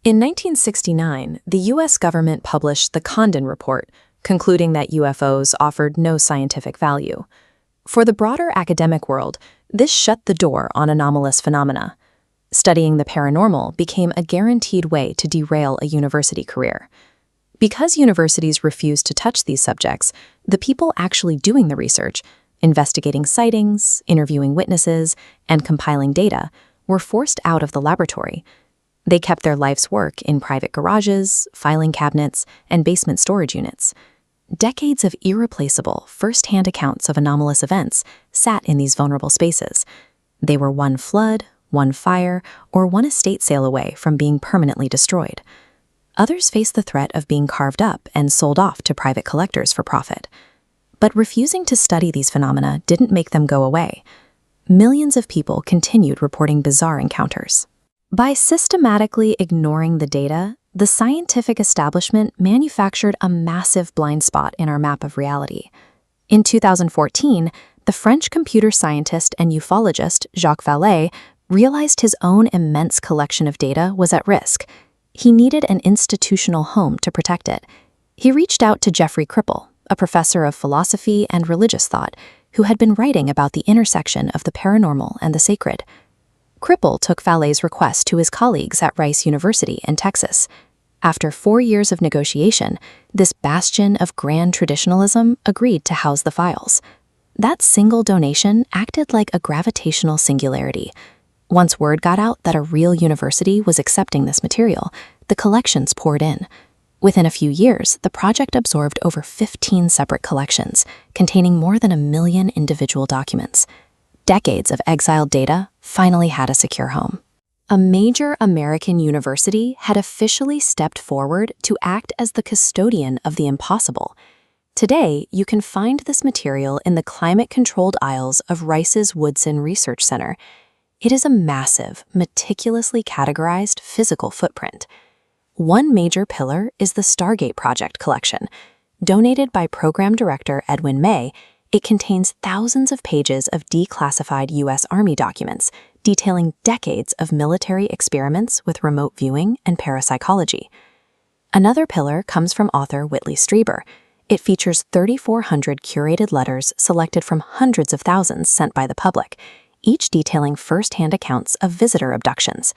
In 1969, the U.S. government published the Condon Report, concluding that UFOs offered no scientific value. For the broader academic world, this shut the door on anomalous phenomena. Studying the paranormal became a guaranteed way to derail a university career. Because universities refused to touch these subjects, the people actually doing the research, investigating sightings, interviewing witnesses, and compiling data, were forced out of the laboratory. They kept their life's work in private garages, filing cabinets, and basement storage units. Decades of irreplaceable, first-hand accounts of anomalous events sat in these vulnerable spaces. They were one flood, one fire, or one estate sale away from being permanently destroyed. Others faced the threat of being carved up and sold off to private collectors for profit. But refusing to study these phenomena didn't make them go away. Millions of people continued reporting bizarre encounters. By systematically ignoring the data, the scientific establishment manufactured a massive blind spot in our map of reality. In 2014, the French computer scientist and ufologist Jacques Vallée realized his own immense collection of data was at risk. He needed an institutional home to protect it. He reached out to Jeffrey Kripal, a professor of philosophy and religious thought, who had been writing about the intersection of the paranormal and the sacred. Kripal took Vallée's request to his colleagues at Rice University in Texas. After 4 years of negotiation, this bastion of grand traditionalism agreed to house the files. That single donation acted like a gravitational singularity. Once word got out that a real university was accepting this material, the collections poured in. Within a few years, the project absorbed over 15 separate collections, containing more than 1 million individual documents. Decades of exiled data finally had a secure home. A major American university had officially stepped forward to act as the custodian of the impossible. Today, you can find this material in the climate-controlled aisles of Rice's Woodson Research Center. It is a massive, meticulously categorized physical footprint. One major pillar is the Stargate Project collection. Donated by Program Director Edwin May, it contains thousands of pages of declassified U.S. Army documents detailing decades of military experiments with remote viewing and parapsychology. Another pillar comes from author Whitley Strieber. It features 3,400 curated letters selected from hundreds of thousands sent by the public, each detailing first-hand accounts of visitor abductions.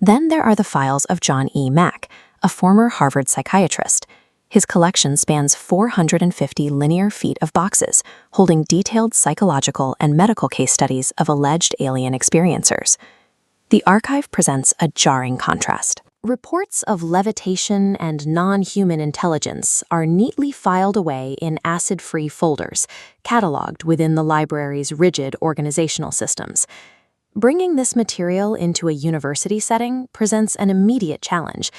Then there are the files of John E. Mack, a former Harvard psychiatrist. His collection spans 450 linear feet of boxes, holding detailed psychological and medical case studies of alleged alien experiencers. The archive presents a jarring contrast. Reports of levitation and non-human intelligence are neatly filed away in acid-free folders, cataloged within the library's rigid organizational systems. Bringing this material into a university setting presents an immediate challenge.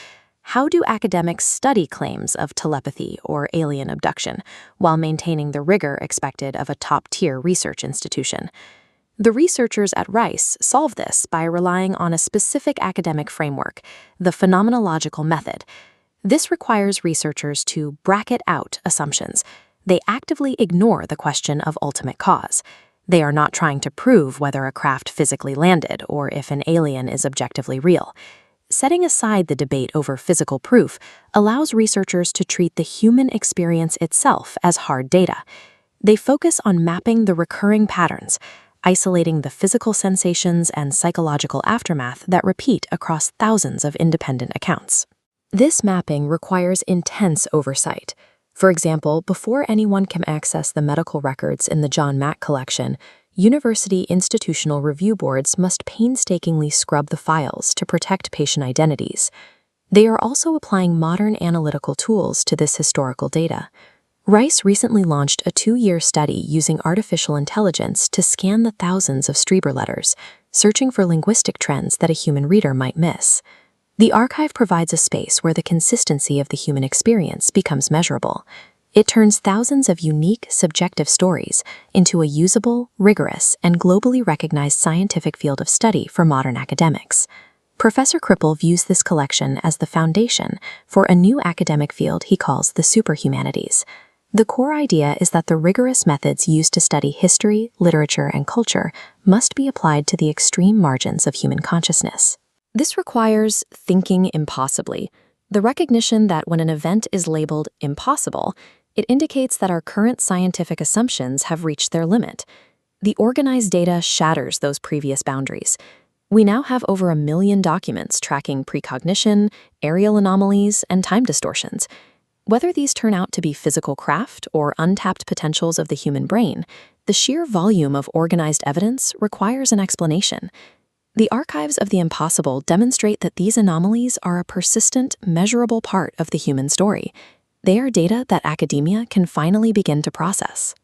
How do academics study claims of telepathy or alien abduction while maintaining the rigor expected of a top-tier research institution? The researchers at Rice solve this by relying on a specific academic framework, the Phenomenological Method. This requires researchers to bracket out assumptions. They actively ignore the question of ultimate cause. They are not trying to prove whether a craft physically landed or if an alien is objectively real. Setting aside the debate over physical proof allows researchers to treat the human experience itself as hard data. They focus on mapping the recurring patterns, isolating the physical sensations and psychological aftermath that repeat across thousands of independent accounts. This mapping requires intense oversight. For example, before anyone can access the medical records in the John Mack collection, university institutional review boards must painstakingly scrub the files to protect patient identities. They are also applying modern analytical tools to this historical data. Rice recently launched a 2-year study using artificial intelligence to scan the thousands of Strieber letters, searching for linguistic trends that a human reader might miss. The archive provides a space where the consistency of the human experience becomes measurable. It turns thousands of unique, subjective stories into a usable, rigorous, and globally recognized scientific field of study for modern academics. Professor Kripal views this collection as the foundation for a new academic field he calls the Superhumanities. The core idea is that the rigorous methods used to study history, literature, and culture must be applied to the extreme margins of human consciousness. This requires thinking impossibly, the recognition that when an event is labeled impossible, it indicates that our current scientific assumptions have reached their limit. The organized data shatters those previous boundaries. We now have over 1 million documents tracking precognition, aerial anomalies, and time distortions. Whether these turn out to be physical craft or untapped potentials of the human brain, the sheer volume of organized evidence requires an explanation. The archives of the impossible demonstrate that these anomalies are a persistent, measurable part of the human story. They are data that academia can finally begin to process.